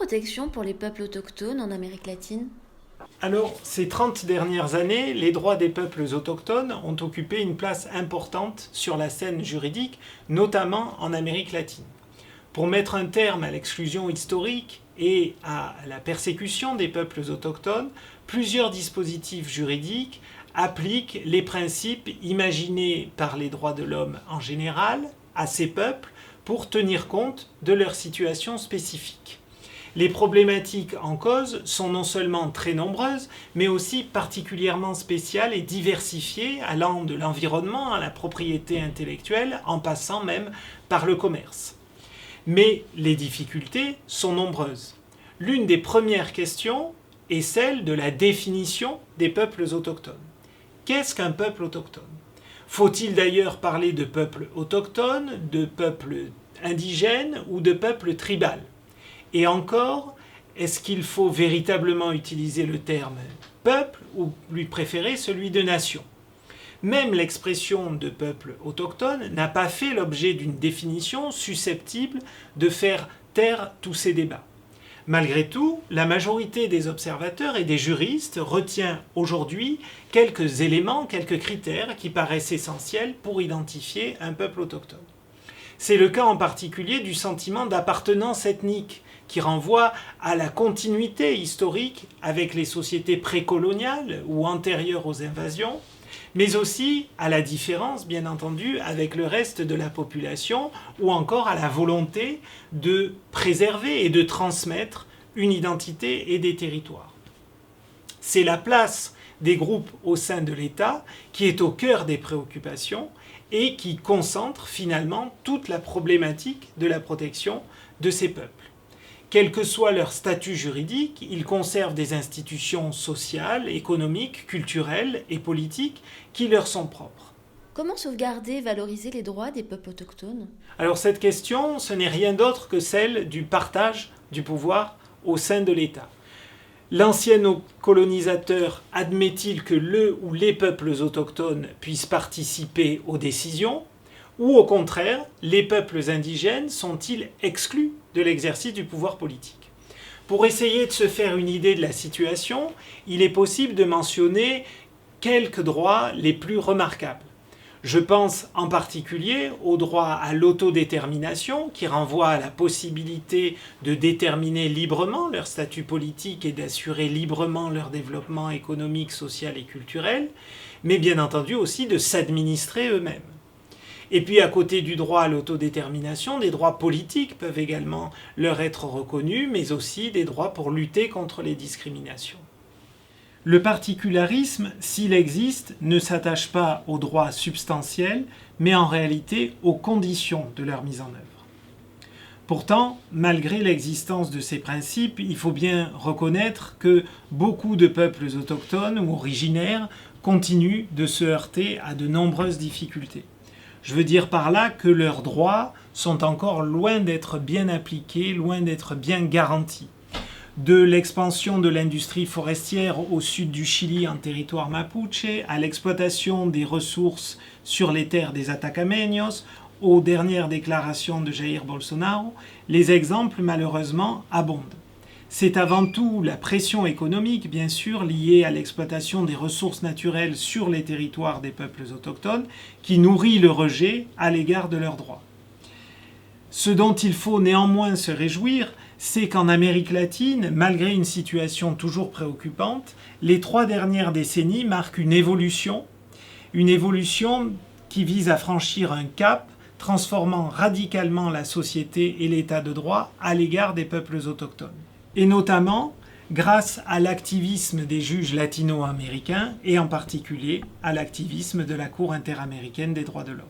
protection pour les peuples autochtones en Amérique latine? Alors, ces 30 dernières années, les droits des peuples autochtones ont occupé une place importante sur la scène juridique, notamment en Amérique latine. Pour mettre un terme à l'exclusion historique et à la persécution des peuples autochtones, plusieurs dispositifs juridiques appliquent les principes imaginés par les droits de l'homme en général à ces peuples pour tenir compte de leur situation spécifique. Les problématiques en cause sont non seulement très nombreuses, mais aussi particulièrement spéciales et diversifiées, allant de l'environnement à la propriété intellectuelle, en passant même par le commerce. Mais les difficultés sont nombreuses. L'une des premières questions est celle de la définition des peuples autochtones. Qu'est-ce qu'un peuple autochtone ? Faut-il d'ailleurs parler de peuple autochtone, de peuple indigène ou de peuple tribal ? Et encore, est-ce qu'il faut véritablement utiliser le terme peuple ou lui préférer celui de nation ? Même l'expression de peuple autochtone n'a pas fait l'objet d'une définition susceptible de faire taire tous ces débats. Malgré tout, la majorité des observateurs et des juristes retient aujourd'hui quelques éléments, quelques critères qui paraissent essentiels pour identifier un peuple autochtone. C'est le cas en particulier du sentiment d'appartenance ethnique, qui renvoie à la continuité historique avec les sociétés précoloniales ou antérieures aux invasions, mais aussi à la différence, bien entendu, avec le reste de la population, ou encore à la volonté de préserver et de transmettre une identité et des territoires. C'est la place des groupes au sein de l'État qui est au cœur des préoccupations et qui concentre finalement toute la problématique de la protection de ces peuples. Quel que soit leur statut juridique, ils conservent des institutions sociales, économiques, culturelles et politiques qui leur sont propres. Comment sauvegarder et valoriser les droits des peuples autochtones? Alors cette question, ce n'est rien d'autre que celle du partage du pouvoir au sein de l'État. L'ancien colonisateur admet-il que le ou les peuples autochtones puissent participer aux décisions ? Ou au contraire, les peuples indigènes sont-ils exclus de l'exercice du pouvoir politique ? Pour essayer de se faire une idée de la situation, il est possible de mentionner quelques droits les plus remarquables. Je pense en particulier au droit à l'autodétermination, qui renvoie à la possibilité de déterminer librement leur statut politique et d'assurer librement leur développement économique, social et culturel, mais bien entendu aussi de s'administrer eux-mêmes. Et puis à côté du droit à l'autodétermination, des droits politiques peuvent également leur être reconnus, mais aussi des droits pour lutter contre les discriminations. Le particularisme, s'il existe, ne s'attache pas aux droits substantiels, mais en réalité aux conditions de leur mise en œuvre. Pourtant, malgré l'existence de ces principes, il faut bien reconnaître que beaucoup de peuples autochtones ou originaires continuent de se heurter à de nombreuses difficultés. Je veux dire par là que leurs droits sont encore loin d'être bien appliqués, loin d'être bien garantis. De l'expansion de l'industrie forestière au sud du Chili en territoire mapuche, à l'exploitation des ressources sur les terres des Atacameños, aux dernières déclarations de Jair Bolsonaro, les exemples malheureusement abondent. C'est avant tout la pression économique, bien sûr, liée à l'exploitation des ressources naturelles sur les territoires des peuples autochtones, qui nourrit le rejet à l'égard de leurs droits. Ce dont il faut néanmoins se réjouir, c'est qu'en Amérique latine, malgré une situation toujours préoccupante, les 3 dernières décennies marquent une évolution qui vise à franchir un cap, transformant radicalement la société et l'état de droit à l'égard des peuples autochtones. Et notamment grâce à l'activisme des juges latino-américains et en particulier à l'activisme de la Cour interaméricaine des droits de l'homme.